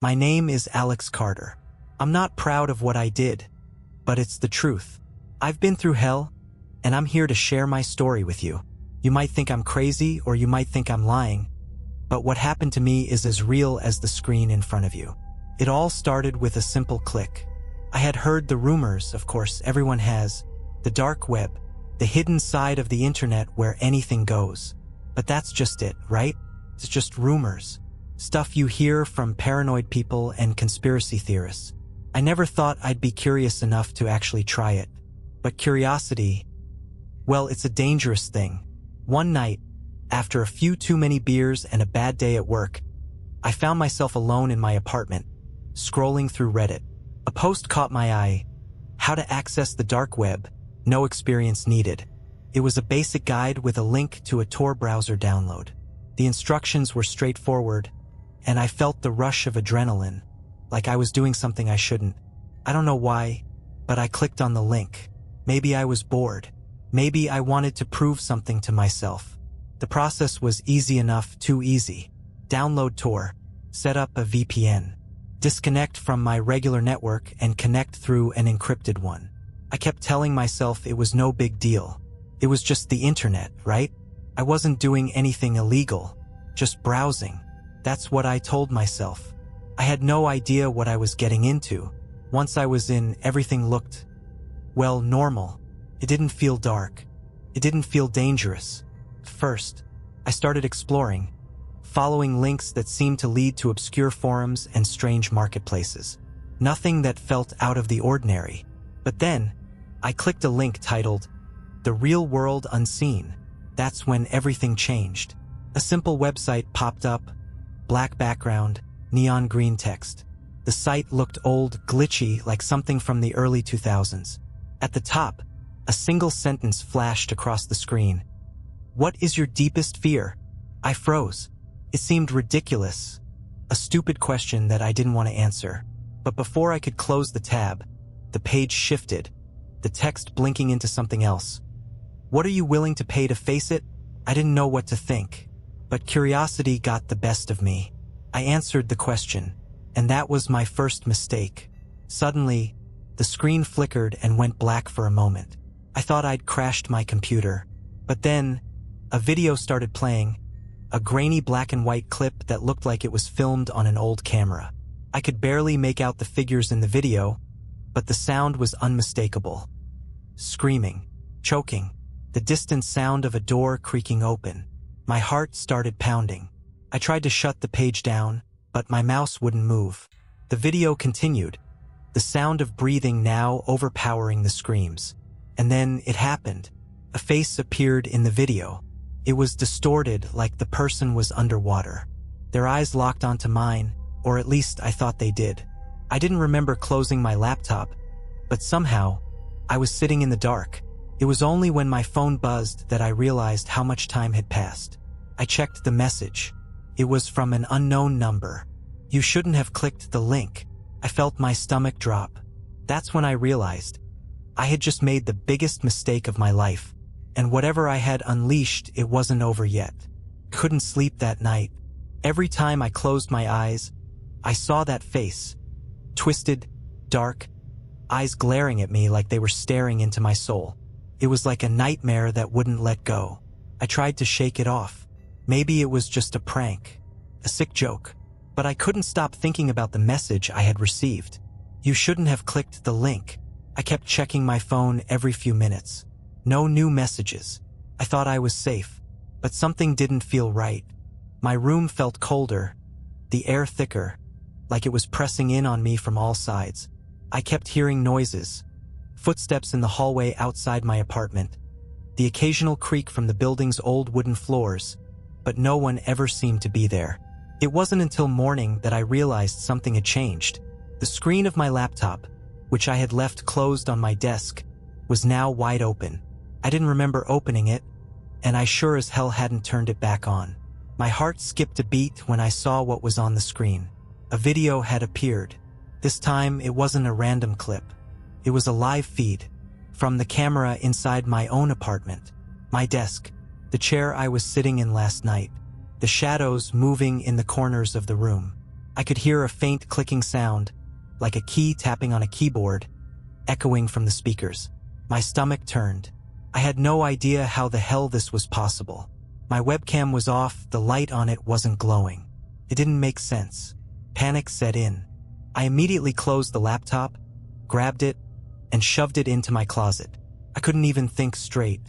My name is Alex Carter. I'm not proud of what I did, but it's the truth. I've been through hell, and I'm here to share my story with you. You might think I'm crazy, or you might think I'm lying, but what happened to me is as real as the screen in front of you. It all started with a simple click. I had heard the rumors, of course, everyone has, the dark web, the hidden side of the internet where anything goes. But that's just it, right? It's just rumors. Stuff you hear from paranoid people and conspiracy theorists. I never thought I'd be curious enough to actually try it. But curiosity, well, it's a dangerous thing. One night, after a few too many beers and a bad day at work, I found myself alone in my apartment, scrolling through Reddit. A post caught my eye. How to access the dark web, no experience needed. It was a basic guide with a link to a Tor browser download. The instructions were straightforward, and I felt the rush of adrenaline, like I was doing something I shouldn't. I don't know why, but I clicked on the link. Maybe I was bored. Maybe I wanted to prove something to myself. The process was easy enough, too easy. Download Tor, set up a VPN, disconnect from my regular network and connect through an encrypted one. I kept telling myself it was no big deal. It was just the internet, right? I wasn't doing anything illegal, just browsing. That's what I told myself. I had no idea what I was getting into. Once I was in, everything looked, well, normal. It didn't feel dark. It didn't feel dangerous. First, I started exploring, following links that seemed to lead to obscure forums and strange marketplaces. Nothing that felt out of the ordinary. But then, I clicked a link titled, The Real World Unseen. That's when everything changed. A simple website popped up, black background, neon green text. The site looked old, glitchy, like something from the early 2000s. At the top, a single sentence flashed across the screen. What is your deepest fear? I froze. It seemed ridiculous. A stupid question that I didn't want to answer. But before I could close the tab, the page shifted, the text blinking into something else. What are you willing to pay to face it? I didn't know what to think, but curiosity got the best of me. I answered the question, and that was my first mistake. Suddenly, the screen flickered and went black for a moment. I thought I'd crashed my computer, but then a video started playing, a grainy black and white clip that looked like it was filmed on an old camera. I could barely make out the figures in the video, but the sound was unmistakable. Screaming, choking, the distant sound of a door creaking open. My heart started pounding. I tried to shut the page down, but my mouse wouldn't move. The video continued, the sound of breathing now overpowering the screams. And then it happened. A face appeared in the video. It was distorted, like the person was underwater. Their eyes locked onto mine, or at least I thought they did. I didn't remember closing my laptop, but somehow, I was sitting in the dark. It was only when my phone buzzed that I realized how much time had passed. I checked the message. It was from an unknown number. You shouldn't have clicked the link. I felt my stomach drop. That's when I realized I had just made the biggest mistake of my life, and whatever I had unleashed, it wasn't over yet. Couldn't sleep that night. Every time I closed my eyes, I saw that face. Twisted, dark, eyes glaring at me like they were staring into my soul. It was like a nightmare that wouldn't let go. I tried to shake it off. Maybe it was just a prank, a sick joke. But I couldn't stop thinking about the message I had received. You shouldn't have clicked the link. I kept checking my phone every few minutes. No new messages. I thought I was safe, but something didn't feel right. My room felt colder, the air thicker, like it was pressing in on me from all sides. I kept hearing noises, footsteps in the hallway outside my apartment, the occasional creak from the building's old wooden floors, but no one ever seemed to be there. It wasn't until morning that I realized something had changed. The screen of my laptop, which I had left closed on my desk, was now wide open. I didn't remember opening it, and I sure as hell hadn't turned it back on. My heart skipped a beat when I saw what was on the screen. A video had appeared. This time, it wasn't a random clip. It was a live feed from the camera inside my own apartment, my desk, the chair I was sitting in last night, the shadows moving in the corners of the room. I could hear a faint clicking sound, like a key tapping on a keyboard, echoing from the speakers. My stomach turned. I had no idea how the hell this was possible. My webcam was off, the light on it wasn't glowing. It didn't make sense. Panic set in. I immediately closed the laptop, grabbed it, and shoved it into my closet. I couldn't even think straight.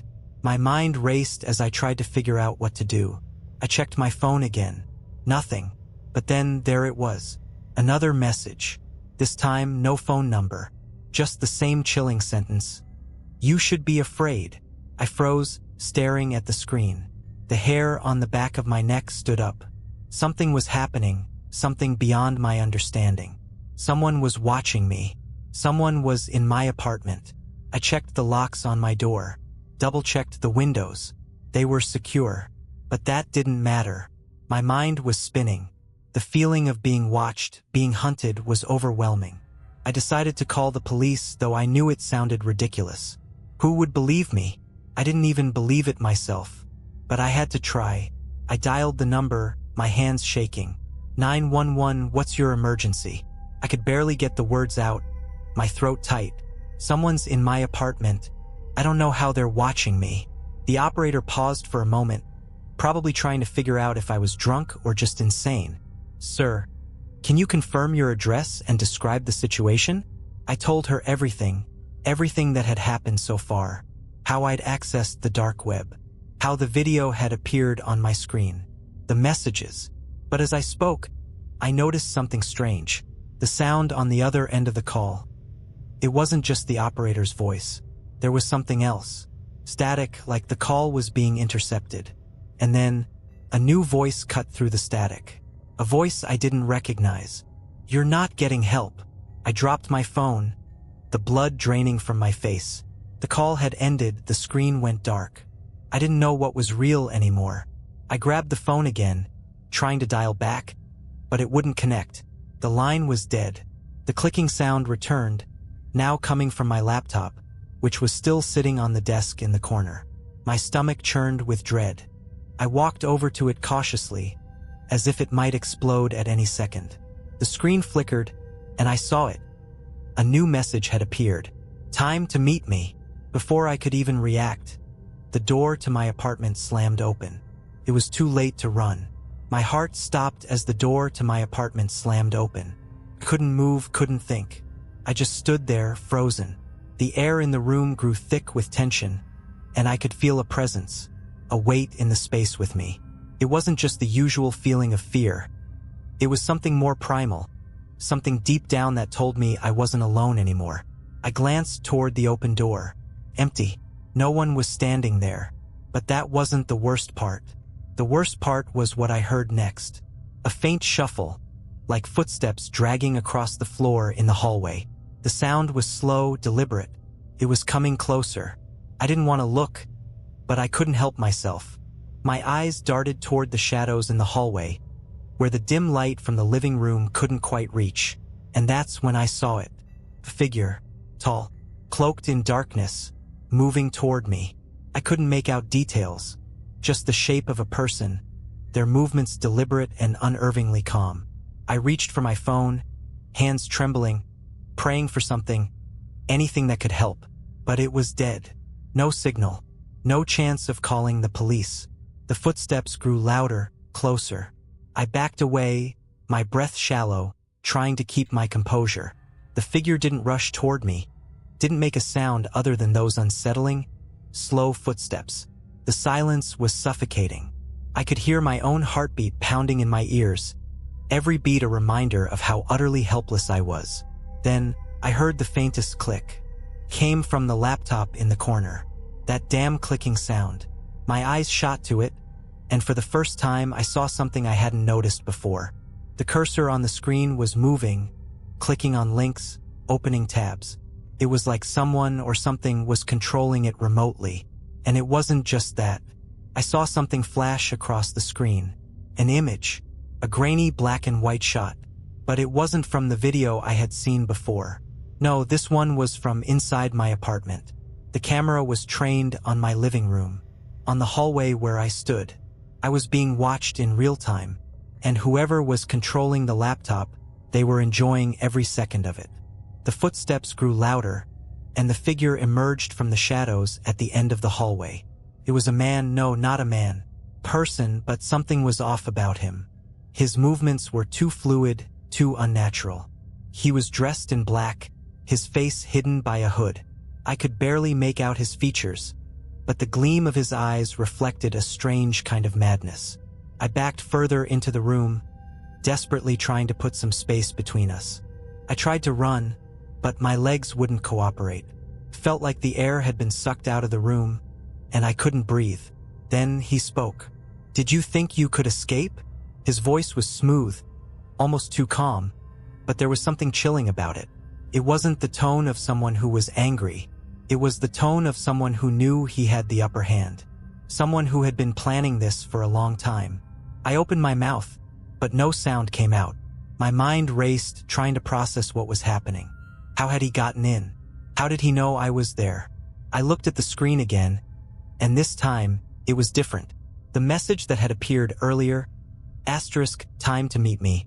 My mind raced as I tried to figure out what to do. I checked my phone again. Nothing. But then there it was. Another message. This time, no phone number. Just the same chilling sentence. "You should be afraid." I froze, staring at the screen. The hair on the back of my neck stood up. Something was happening, something beyond my understanding. Someone was watching me. Someone was in my apartment. I checked the locks on my door, double-checked the windows. They were secure. But that didn't matter. My mind was spinning. The feeling of being watched, being hunted, was overwhelming. I decided to call the police, though I knew it sounded ridiculous. Who would believe me? I didn't even believe it myself. But I had to try. I dialed the number, my hands shaking. 911, what's your emergency? I could barely get the words out, my throat tight. Someone's in my apartment. I don't know how they're watching me. The operator paused for a moment, probably trying to figure out if I was drunk or just insane. "Sir, can you confirm your address and describe the situation?" I told her everything that had happened so far. How I'd accessed the dark web. How the video had appeared on my screen. The messages. But as I spoke, I noticed something strange. The sound on the other end of the call. It wasn't just the operator's voice. There was something else. Static, like the call was being intercepted. And then, a new voice cut through the static. A voice I didn't recognize. "You're not getting help." I dropped my phone, the blood draining from my face. The call had ended, the screen went dark. I didn't know what was real anymore. I grabbed the phone again, trying to dial back, but it wouldn't connect. The line was dead. The clicking sound returned, now coming from my laptop, which was still sitting on the desk in the corner. My stomach churned with dread. I walked over to it cautiously, as if it might explode at any second. The screen flickered, and I saw it. A new message had appeared. "Time to meet me." Before I could even react, the door to my apartment slammed open. It was too late to run. My heart stopped as the door to my apartment slammed open. I couldn't move, couldn't think. I just stood there, frozen. The air in the room grew thick with tension, and I could feel a presence, a weight in the space with me. It wasn't just the usual feeling of fear. It was something more primal, something deep down that told me I wasn't alone anymore. I glanced toward the open door. Empty. No one was standing there. But that wasn't the worst part. The worst part was what I heard next. A faint shuffle, like footsteps dragging across the floor in the hallway. The sound was slow, deliberate. It was coming closer. I didn't want to look, but I couldn't help myself. My eyes darted toward the shadows in the hallway, where the dim light from the living room couldn't quite reach. And that's when I saw it. A figure, tall, cloaked in darkness, moving toward me. I couldn't make out details, just the shape of a person, their movements deliberate and unnervingly calm. I reached for my phone, hands trembling, praying for something, anything that could help. But it was dead. No signal, no chance of calling the police. The footsteps grew louder, closer. I backed away, my breath shallow, trying to keep my composure. The figure didn't rush toward me, didn't make a sound other than those unsettling, slow footsteps. The silence was suffocating. I could hear my own heartbeat pounding in my ears, every beat a reminder of how utterly helpless I was. Then, I heard the faintest click. Came from the laptop in the corner. That damn clicking sound. My eyes shot to it, and for the first time I saw something I hadn't noticed before. The cursor on the screen was moving, clicking on links, opening tabs. It was like someone or something was controlling it remotely. And it wasn't just that. I saw something flash across the screen. An image. A grainy black and white shot. But it wasn't from the video I had seen before. No, this one was from inside my apartment. The camera was trained on my living room, on the hallway where I stood. I was being watched in real time, and whoever was controlling the laptop, they were enjoying every second of it. The footsteps grew louder, and the figure emerged from the shadows at the end of the hallway. It was a man, no, not a man, person, but something was off about him. His movements were too fluid, too unnatural. He was dressed in black, his face hidden by a hood. I could barely make out his features, but the gleam of his eyes reflected a strange kind of madness. I backed further into the room, desperately trying to put some space between us. I tried to run, but my legs wouldn't cooperate. Felt like the air had been sucked out of the room, and I couldn't breathe. Then he spoke. "Did you think you could escape?" His voice was smooth, almost too calm, but there was something chilling about it. It wasn't the tone of someone who was angry. It was the tone of someone who knew he had the upper hand. Someone who had been planning this for a long time. I opened my mouth, but no sound came out. My mind raced, trying to process what was happening. How had he gotten in? How did he know I was there? I looked at the screen again, and this time, it was different. The message that had appeared earlier, asterisk, time to meet me,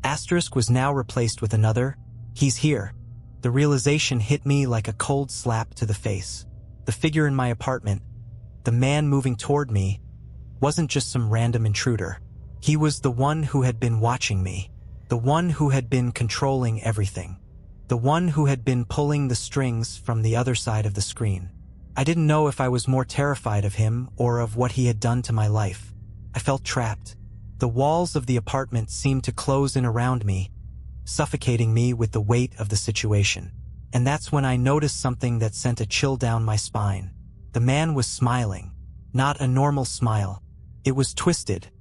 asterisk, was now replaced with another, he's here. The realization hit me like a cold slap to the face. The figure in my apartment, the man moving toward me, wasn't just some random intruder. He was the one who had been watching me, the one who had been controlling everything, the one who had been pulling the strings from the other side of the screen. I didn't know if I was more terrified of him or of what he had done to my life. I felt trapped. The walls of the apartment seemed to close in around me, suffocating me with the weight of the situation. And that's when I noticed something that sent a chill down my spine. The man was smiling, not a normal smile. It was twisted,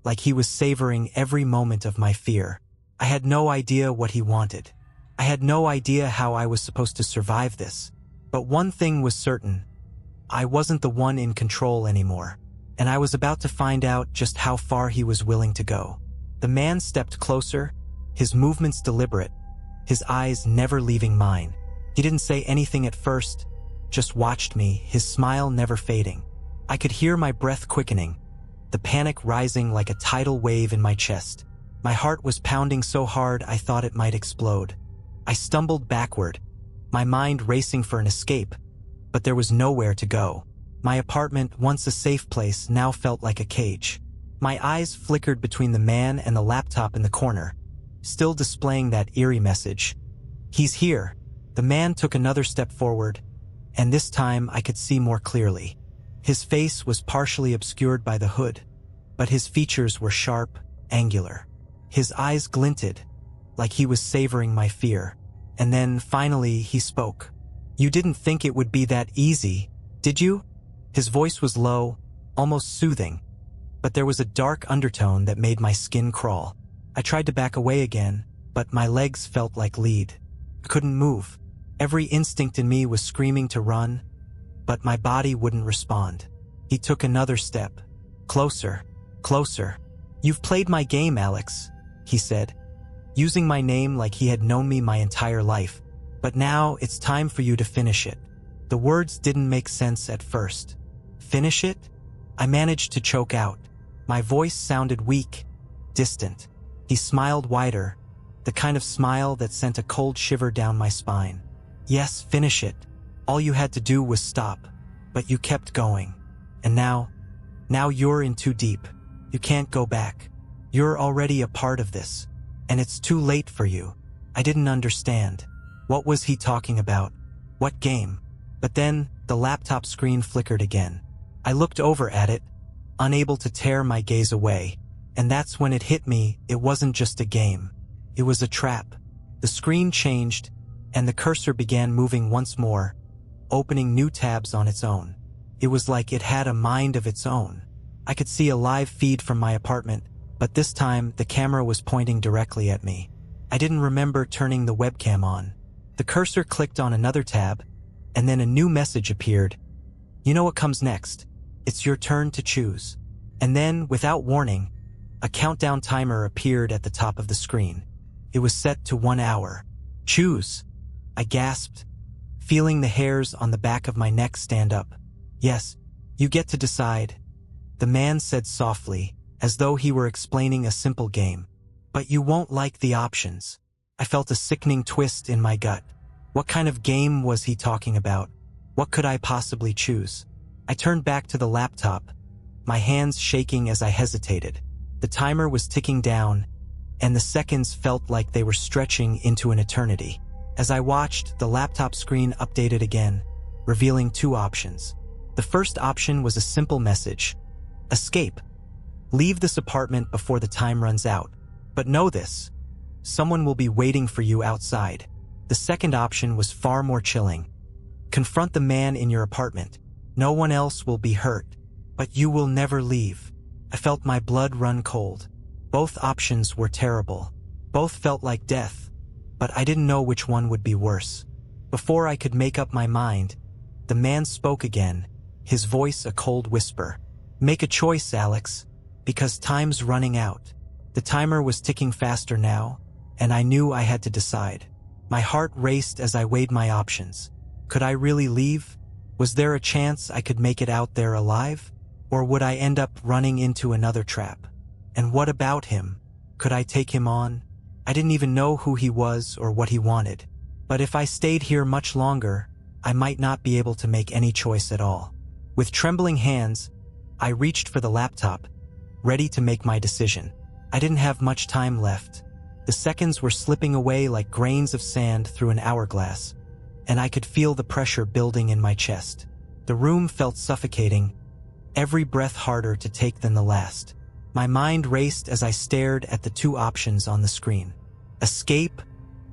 like he was savoring every moment of my fear. I had no idea what he wanted. I had no idea how I was supposed to survive this. But one thing was certain. I wasn't the one in control anymore, and I was about to find out just how far he was willing to go. The man stepped closer, his movements deliberate, his eyes never leaving mine. He didn't say anything at first, just watched me, his smile never fading. I could hear my breath quickening, the panic rising like a tidal wave in my chest. My heart was pounding so hard I thought it might explode. I stumbled backward, my mind racing for an escape, but there was nowhere to go. My apartment, once a safe place, now felt like a cage. My eyes flickered between the man and the laptop in the corner, still displaying that eerie message. "He's here." The man took another step forward, and this time I could see more clearly. His face was partially obscured by the hood, but his features were sharp, angular. His eyes glinted, like he was savoring my fear. And then, finally, he spoke. "You didn't think it would be that easy, did you?" His voice was low, almost soothing, but there was a dark undertone that made my skin crawl. I tried to back away again, but my legs felt like lead. I couldn't move. Every instinct in me was screaming to run, but my body wouldn't respond. He took another step. Closer, closer. "You've played my game, Alex," he said, using my name like he had known me my entire life. "But now it's time for you to finish it." The words didn't make sense at first. Finish it? I managed to choke out. My voice sounded weak, distant. He smiled wider, the kind of smile that sent a cold shiver down my spine. "Yes, finish it. All you had to do was stop, but you kept going. And now you're in too deep. You can't go back. You're already a part of this. And it's too late for you." I didn't understand. What was he talking about? What game? But then, the laptop screen flickered again. I looked over at it, unable to tear my gaze away. And that's when it hit me, it wasn't just a game. It was a trap. The screen changed, and the cursor began moving once more, opening new tabs on its own. It was like it had a mind of its own. I could see a live feed from my apartment, but this time the camera was pointing directly at me. I didn't remember turning the webcam on. The cursor clicked on another tab, and then a new message appeared. "You know what comes next. It's your turn to choose." And then, without warning, a countdown timer appeared at the top of the screen. It was set to 1 hour. "Choose," I gasped, feeling the hairs on the back of my neck stand up. "Yes, you get to decide," the man said softly, as though he were explaining a simple game. But you won't like the options. I felt a sickening twist in my gut. What kind of game was he talking about? What could I possibly choose? I turned back to the laptop, my hands shaking as I hesitated. The timer was ticking down, and the seconds felt like they were stretching into an eternity. As I watched, the laptop screen updated again, revealing two options. The first option was a simple message: escape. Leave this apartment before the time runs out. But know this: someone will be waiting for you outside. The second option was far more chilling. Confront the man in your apartment. No one else will be hurt, but you will never leave. I felt my blood run cold. Both options were terrible. Both felt like death, but I didn't know which one would be worse. Before I could make up my mind, the man spoke again, his voice a cold whisper. Make a choice, Alex, because time's running out. The timer was ticking faster now, and I knew I had to decide. My heart raced as I weighed my options. Could I really leave? Was there a chance I could make it out there alive? Or would I end up running into another trap? And what about him? Could I take him on? I didn't even know who he was or what he wanted. But if I stayed here much longer, I might not be able to make any choice at all. With trembling hands, I reached for the laptop, ready to make my decision. I didn't have much time left. The seconds were slipping away like grains of sand through an hourglass, and I could feel the pressure building in my chest. The room felt suffocating, every breath harder to take than the last. My mind raced as I stared at the two options on the screen: escape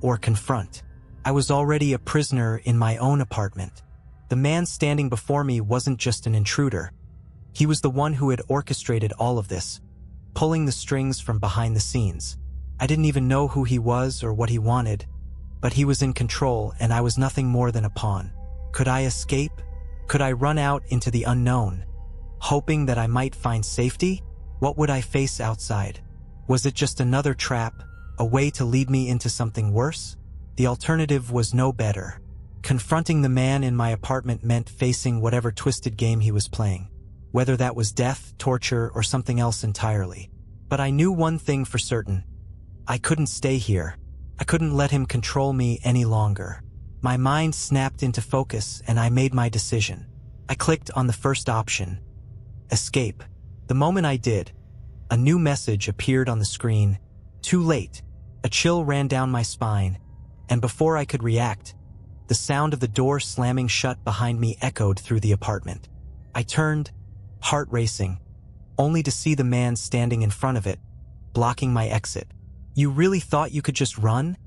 or confront. I was already a prisoner in my own apartment. The man standing before me wasn't just an intruder. He was the one who had orchestrated all of this, pulling the strings from behind the scenes. I didn't even know who he was or what he wanted, but he was in control and I was nothing more than a pawn. Could I escape? Could I run out into the unknown, hoping that I might find safety? What would I face outside? Was it just another trap, a way to lead me into something worse? The alternative was no better. Confronting the man in my apartment meant facing whatever twisted game he was playing, whether that was death, torture, or something else entirely. But I knew one thing for certain: I couldn't stay here. I couldn't let him control me any longer. My mind snapped into focus and I made my decision. I clicked on the first option: escape. The moment I did, a new message appeared on the screen. Too late. A chill ran down my spine, and before I could react, the sound of the door slamming shut behind me echoed through the apartment. I turned, heart racing, only to see the man standing in front of it, blocking my exit. You really thought you could just run?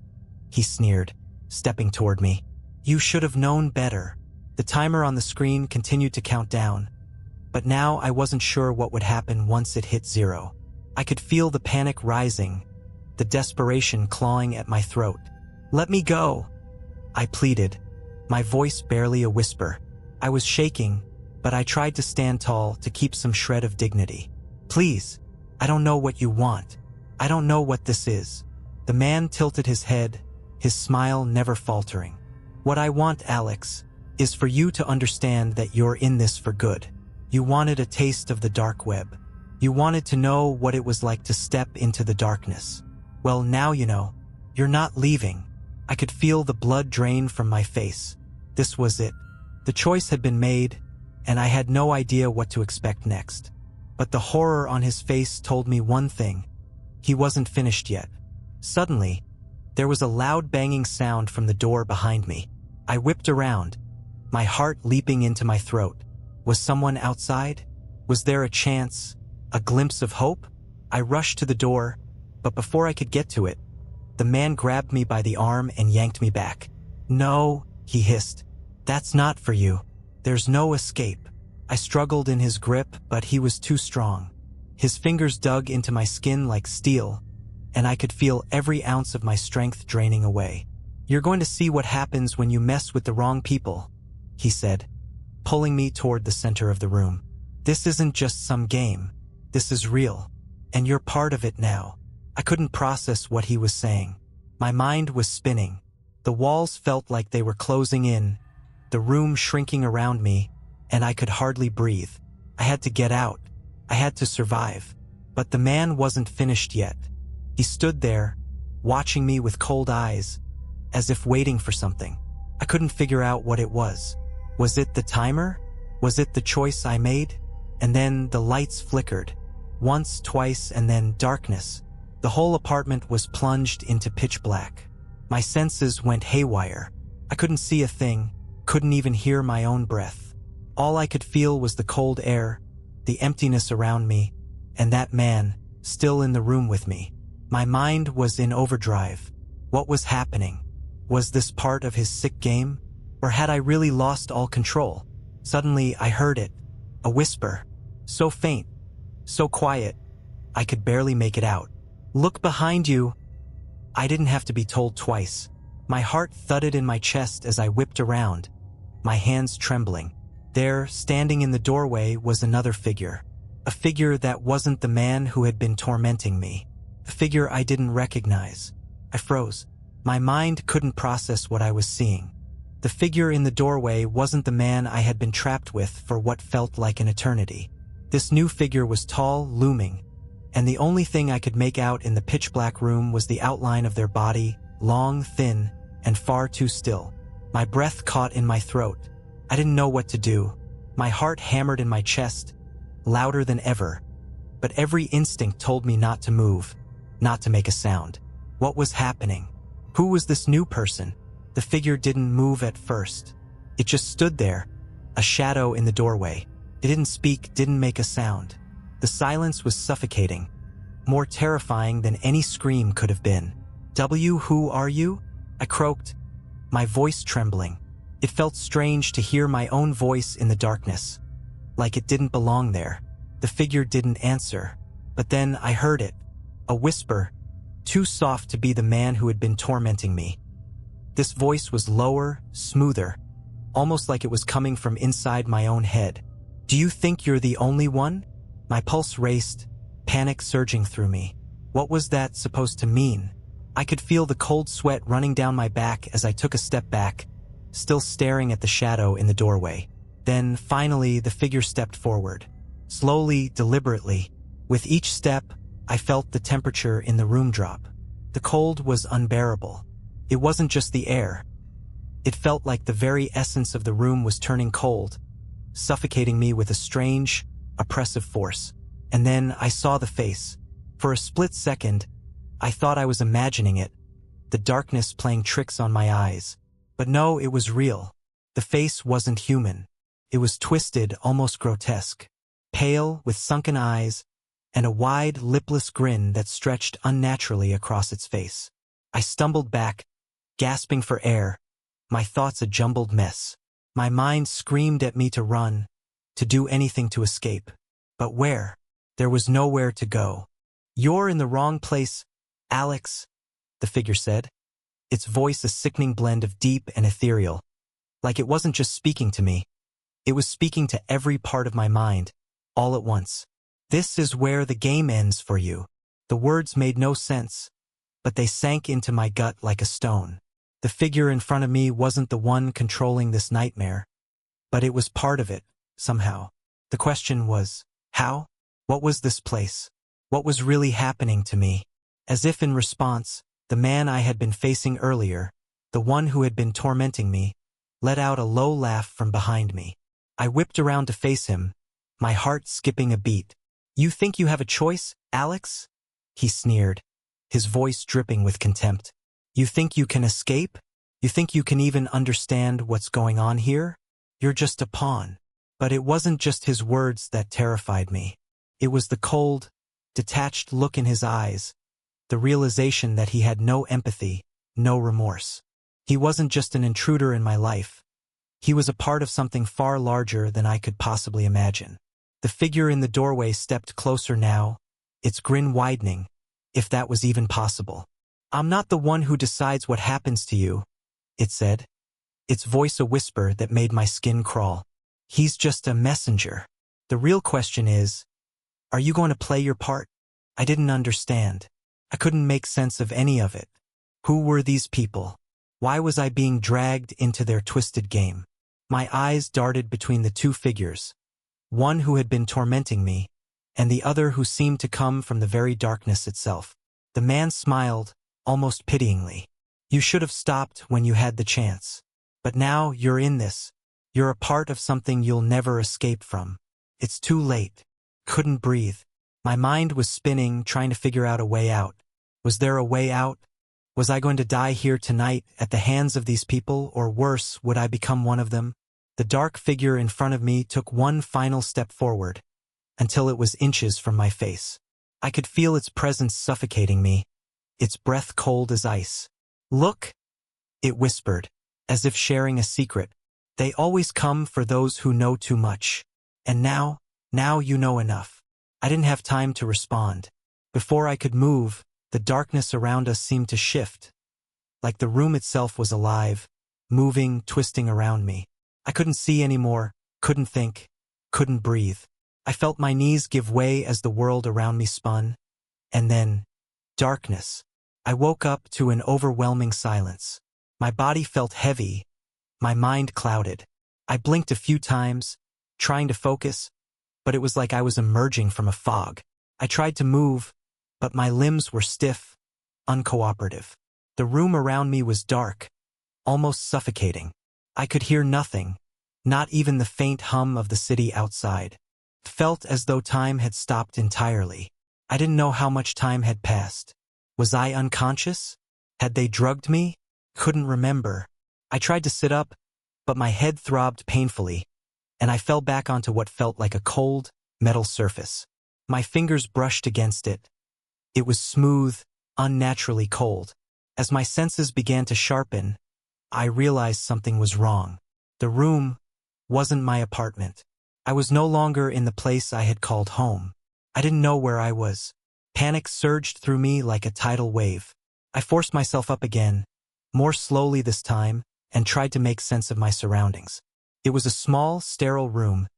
He sneered, stepping toward me. You should have known better. The timer on the screen continued to count down, but now I wasn't sure what would happen once it hit 0. I could feel the panic rising, the desperation clawing at my throat. Let me go, I pleaded, my voice barely a whisper. I was shaking, but I tried to stand tall to keep some shred of dignity. Please, I don't know what you want. I don't know what this is. The man tilted his head, his smile never faltering. What I want, Alex, is for you to understand that you're in this for good. You wanted a taste of the dark web. You wanted to know what it was like to step into the darkness. Well, now you know. You're not leaving. I could feel the blood drain from my face. This was it. The choice had been made, and I had no idea what to expect next. But the horror on his face told me one thing: he wasn't finished yet. Suddenly, there was a loud banging sound from the door behind me. I whipped around, my heart leaping into my throat. Was someone outside? Was there a chance, a glimpse of hope? I rushed to the door, but before I could get to it, the man grabbed me by the arm and yanked me back. No, he hissed. That's not for you. There's no escape. I struggled in his grip, but he was too strong. His fingers dug into my skin like steel, and I could feel every ounce of my strength draining away. You're going to see what happens when you mess with the wrong people, he said, pulling me toward the center of the room. This isn't just some game. This is real, and you're part of it now. I couldn't process what he was saying. My mind was spinning. The walls felt like they were closing in, the room shrinking around me, and I could hardly breathe. I had to get out. I had to survive. But the man wasn't finished yet. He stood there, watching me with cold eyes, as if waiting for something. I couldn't figure out what it was. Was it the timer? Was it the choice I made? And then the lights flickered. Once, twice, and then darkness. The whole apartment was plunged into pitch black. My senses went haywire. I couldn't see a thing, couldn't even hear my own breath. All I could feel was the cold air, the emptiness around me, and that man, still in the room with me. My mind was in overdrive. What was happening? Was this part of his sick game? Or had I really lost all control? Suddenly I heard it, a whisper, so faint, so quiet, I could barely make it out. "Look behind you." I didn't have to be told twice. My heart thudded in my chest as I whipped around, my hands trembling. There, standing in the doorway, was another figure. A figure that wasn't the man who had been tormenting me. A figure I didn't recognize. I froze. My mind couldn't process what I was seeing. The figure in the doorway wasn't the man I had been trapped with for what felt like an eternity. This new figure was tall, looming, and the only thing I could make out in the pitch-black room was the outline of their body, long, thin, and far too still. My breath caught in my throat. I didn't know what to do. My heart hammered in my chest, louder than ever. But every instinct told me not to move, not to make a sound. What was happening? Who was this new person? The figure didn't move at first. It just stood there, a shadow in the doorway. It didn't speak, didn't make a sound. The silence was suffocating, more terrifying than any scream could have been. "Who are you?" I croaked, my voice trembling. It felt strange to hear my own voice in the darkness, like it didn't belong there. The figure didn't answer, but then I heard it, a whisper, too soft to be the man who had been tormenting me. This voice was lower, smoother, almost like it was coming from inside my own head. "Do you think you're the only one?" My pulse raced, panic surging through me. What was that supposed to mean? I could feel the cold sweat running down my back as I took a step back, still staring at the shadow in the doorway. Then, finally, the figure stepped forward. Slowly, deliberately. With each step, I felt the temperature in the room drop. The cold was unbearable. It wasn't just the air. It felt like the very essence of the room was turning cold, suffocating me with a strange, oppressive force. And then I saw the face. For a split second, I thought I was imagining it, the darkness playing tricks on my eyes. But no, it was real. The face wasn't human. It was twisted, almost grotesque, pale, with sunken eyes, and a wide, lipless grin that stretched unnaturally across its face. I stumbled back, gasping for air, my thoughts a jumbled mess. My mind screamed at me to run, to do anything to escape. But where? There was nowhere to go. "You're in the wrong place, Alex," the figure said, its voice a sickening blend of deep and ethereal. Like it wasn't just speaking to me. It was speaking to every part of my mind, all at once. "This is where the game ends for you." The words made no sense, but they sank into my gut like a stone. The figure in front of me wasn't the one controlling this nightmare, but it was part of it, somehow. The question was, how? What was this place? What was really happening to me? As if in response, the man I had been facing earlier, the one who had been tormenting me, let out a low laugh from behind me. I whipped around to face him, my heart skipping a beat. "You think you have a choice, Alex?" he sneered, his voice dripping with contempt. "You think you can escape? You think you can even understand what's going on here? You're just a pawn." But it wasn't just his words that terrified me. It was the cold, detached look in his eyes, the realization that he had no empathy, no remorse. He wasn't just an intruder in my life. He was a part of something far larger than I could possibly imagine. The figure in the doorway stepped closer now, its grin widening, if that was even possible. "I'm not the one who decides what happens to you," it said, its voice a whisper that made my skin crawl. "He's just a messenger. The real question is, are you going to play your part?" I didn't understand. I couldn't make sense of any of it. Who were these people? Why was I being dragged into their twisted game? My eyes darted between the two figures, one who had been tormenting me, and the other who seemed to come from the very darkness itself. The man smiled, almost pityingly. You should have stopped when you had the chance. But now you're in this. You're a part of something you'll never escape from. It's too late. Couldn't breathe. My mind was spinning, trying to figure out a way out. Was there a way out? Was I going to die here tonight at the hands of these people, or worse, would I become one of them? The dark figure in front of me took one final step forward, until it was inches from my face. I could feel its presence suffocating me, its breath cold as ice. Look, it whispered, as if sharing a secret. They always come for those who know too much. And now you know enough. I didn't have time to respond. Before I could move, the darkness around us seemed to shift, like the room itself was alive, moving, twisting around me. I couldn't see anymore, couldn't think, couldn't breathe. I felt my knees give way as the world around me spun. And then, darkness. I woke up to an overwhelming silence. My body felt heavy, my mind clouded. I blinked a few times, trying to focus, but it was like I was emerging from a fog. I tried to move, but my limbs were stiff, uncooperative. The room around me was dark, almost suffocating. I could hear nothing, not even the faint hum of the city outside. It felt as though time had stopped entirely. I didn't know how much time had passed. Was I unconscious? Had they drugged me? Couldn't remember. I tried to sit up, but my head throbbed painfully, and I fell back onto what felt like a cold, metal surface. My fingers brushed against it. It was smooth, unnaturally cold. As my senses began to sharpen, I realized something was wrong. The room wasn't my apartment. I was no longer in the place I had called home. I didn't know where I was. Panic surged through me like a tidal wave. I forced myself up again, more slowly this time, and tried to make sense of my surroundings. It was a small, sterile room,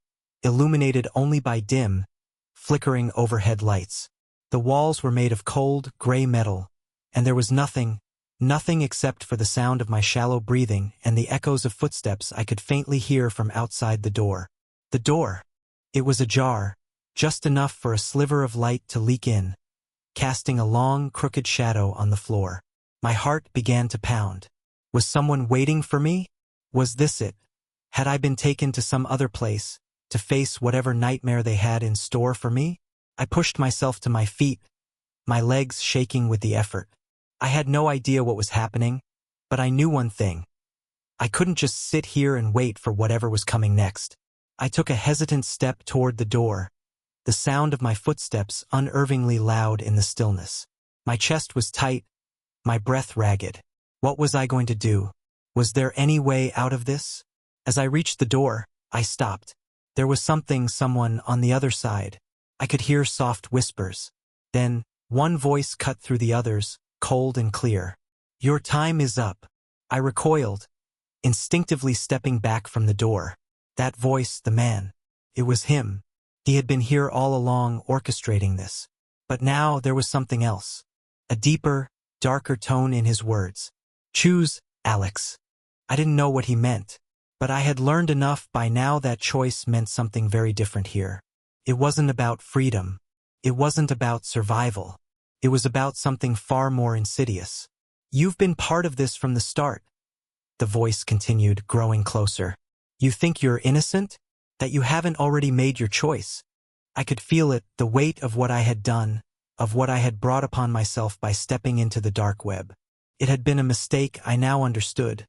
illuminated only by dim, flickering overhead lights. The walls were made of cold, gray metal, and there was nothing except for the sound of my shallow breathing and the echoes of footsteps I could faintly hear from outside the door. The door. It was ajar, just enough for a sliver of light to leak in, casting a long, crooked shadow on the floor. My heart began to pound. Was someone waiting for me? Was this it? Had I been taken to some other place, to face whatever nightmare they had in store for me? I pushed myself to my feet, my legs shaking with the effort. I had no idea what was happening, but I knew one thing. I couldn't just sit here and wait for whatever was coming next. I took a hesitant step toward the door, the sound of my footsteps unnervingly loud in the stillness. My chest was tight, my breath ragged. What was I going to do? Was there any way out of this? As I reached the door, I stopped. There was someone on the other side. I could hear soft whispers. Then, one voice cut through the others, cold and clear. Your time is up. I recoiled, instinctively stepping back from the door. That voice, the man. It was him. He had been here all along orchestrating this. But now there was something else. A deeper, darker tone in his words. Choose, Alex. I didn't know what he meant, but I had learned enough by now that choice meant something very different here. It wasn't about freedom. It wasn't about survival. It was about something far more insidious. You've been part of this from the start. The voice continued, growing closer. You think you're innocent? That you haven't already made your choice? I could feel it, the weight of what I had done, of what I had brought upon myself by stepping into the dark web. It had been a mistake, I now understood,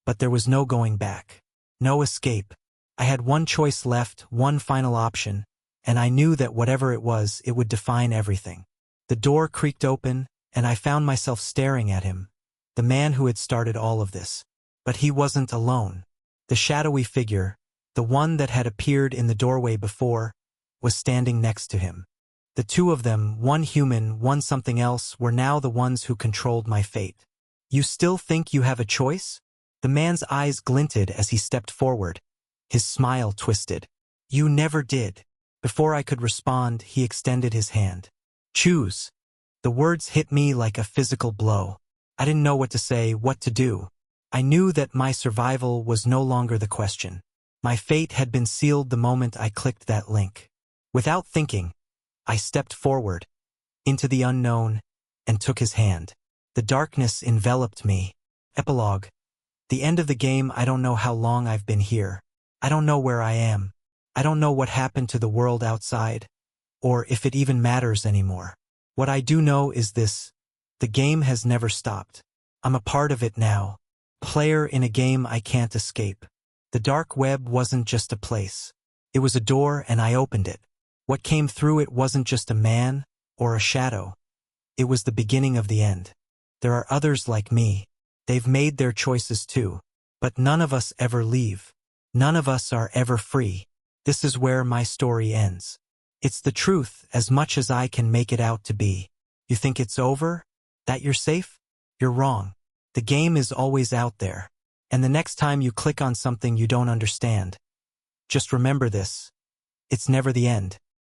but there was no going back. No escape. I had one choice left, one final option, and I knew that whatever it was, it would define everything. The door creaked open, and I found myself staring at him, the man who had started all of this. But he wasn't alone. The shadowy figure, the one that had appeared in the doorway before, was standing next to him. The two of them, one human, one something else, were now the ones who controlled my fate. You still think you have a choice? The man's eyes glinted as he stepped forward. His smile twisted. You never did. Before I could respond, he extended his hand. Choose. The words hit me like a physical blow. I didn't know what to say, what to do. I knew that my survival was no longer the question. My fate had been sealed the moment I clicked that link. Without thinking, I stepped forward, into the unknown, and took his hand. The darkness enveloped me. Epilogue. The end of the game. I don't know how long I've been here. I don't know where I am. I don't know what happened to the world outside, or if it even matters anymore. What I do know is this: the game has never stopped. I'm a part of it now. Player in a game I can't escape. The dark web wasn't just a place. It was a door, and I opened it. What came through it wasn't just a man or a shadow. It was the beginning of the end. There are others like me. They've made their choices too. But none of us ever leave. None of us are ever free. This is where my story ends. It's the truth as much as I can make it out to be. You think it's over? That you're safe? You're wrong. The game is always out there. And the next time you click on something you don't understand, just remember this: it's never the end.